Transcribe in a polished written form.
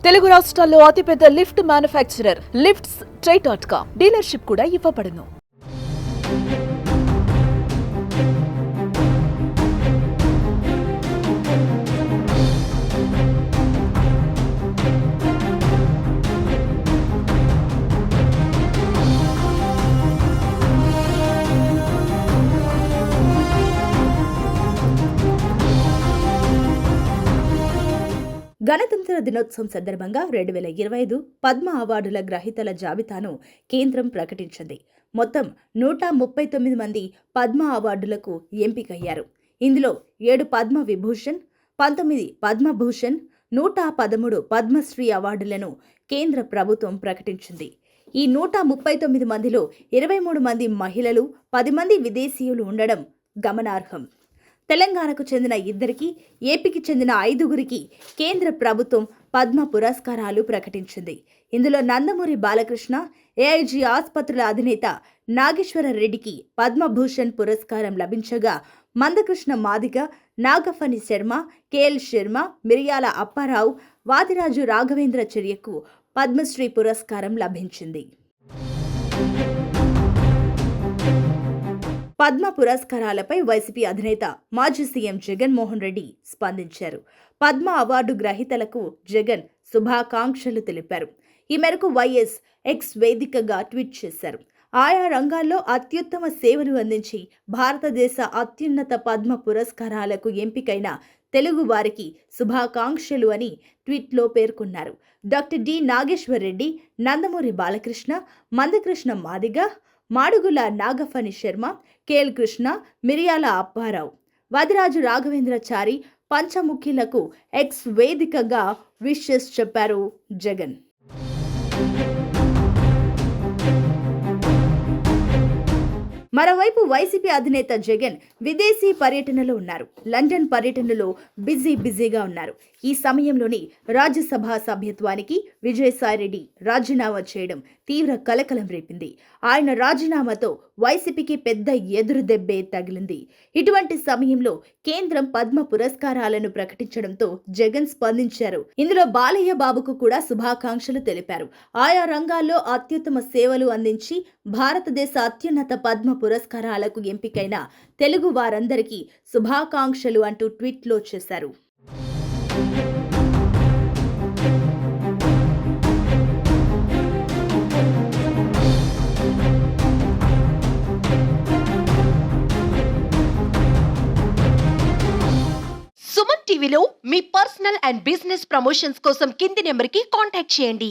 తెలుగు రాష్ట్రాల్లో అతిపెద్ద lift manufacturer lifts ట్రై.com dealership కూడా ఇవ్వబడును. గణతంత్ర దినోత్సవం సందర్భంగా 2025 పద్మ అవార్డుల గ్రహీతల జాబితాను కేంద్రం ప్రకటించింది. మొత్తం 139 మంది పద్మ అవార్డులకు ఎంపికయ్యారు. ఇందులో 7 పద్మ విభూషణ్, 19 పద్మభూషణ్, 113 పద్మశ్రీ అవార్డులను కేంద్ర ప్రభుత్వం ప్రకటించింది. ఈ 139 మందిలో 23 మంది మహిళలు, 10 మంది విదేశీయులు ఉండడం గమనార్హం. తెలంగాణకు చెందిన 2, ఏపీకి చెందిన 5 కేంద్ర ప్రభుత్వం పద్మ పురస్కారాలు ప్రకటించింది. ఇందులో నందమూరి బాలకృష్ణ, ఏఐజీ ఆసుపత్రుల అధినేత నాగేశ్వర రెడ్డికి పద్మభూషణ్ పురస్కారం లభించగా, మందకృష్ణ మాదిగ, నాగఫణి శర్మ, కేఎల్ శర్మ, మిరియాల అప్పారావు, వాదిరాజు రాఘవేంద్ర చర్యకు పద్మశ్రీ పురస్కారం లభించింది. పద్మ పురస్కారాలపై వైసీపీ అధినేత మాజీ సీఎం జగన్మోహన్ రెడ్డి స్పందించారు. పద్మ అవార్డు గ్రహీతలకు జగన్ శుభాకాంక్షలు తెలిపారు. ఈ మేరకు వైఎస్ ఎక్స్ వేదికగా ట్వీట్ చేశారు. ఆయా రంగాల్లో అత్యుత్తమ సేవలు అందించి భారతదేశ అత్యున్నత పద్మ పురస్కారాలకు ఎంపికైన తెలుగు వారికి శుభాకాంక్షలు అని ట్వీట్లో పేర్కొన్నారు. డాక్టర్ డి నాగేశ్వర్ రెడ్డి, నందమూరి బాలకృష్ణ, మందకృష్ణ మాదిగ, మాడుగుల నాగఫణి శర్మ, కేఎల్ కృష్ణ, మిరియాల అప్పారావు, వాదిరాజు రాఘవేంద్రచారి పంచముఖిలకు ఎక్స్ వేదికగా విషెస్ చెప్పారు జగన్. మరోవైపు వైసీపీ అధినేత జగన్ విదేశీ పర్యటనలో ఉన్నారు. లండన్ పర్యటనలో బిజీగా ఉన్నారు. ఈ సమయంలోని రాజ్యసభ సభ్యత్వానికి విజయసాయిరెడ్డి రాజీనామా చేయడం తీవ్ర కలకలం రేపింది. ఆయన రాజీనామాతో వైసీపీకి పెద్ద ఎదురు దెబ్బే తగిలింది. ఇటువంటి సమయంలో కేంద్రం పద్మ పురస్కారాలను ప్రకటించడంతో జగన్ స్పందించారు. ఇందులో బాలయ్య బాబుకు కూడా శుభాకాంక్షలు తెలిపారు. ఆయా రంగాల్లో అత్యుత్తమ సేవలు అందించి భారతదేశ అత్యున్నత పద్మ పురస్కారాలకు ఎంపికైన తెలుగు వారందరికీ శుభాకాంక్షలు అంటూ ట్వీట్లో చేశారు. సుమన్ టీవీలో మీ పర్సనల్ అండ్ బిజినెస్ ప్రమోషన్స్ కోసం కింది నెంబర్కి కాంటాక్ట్ చేయండి.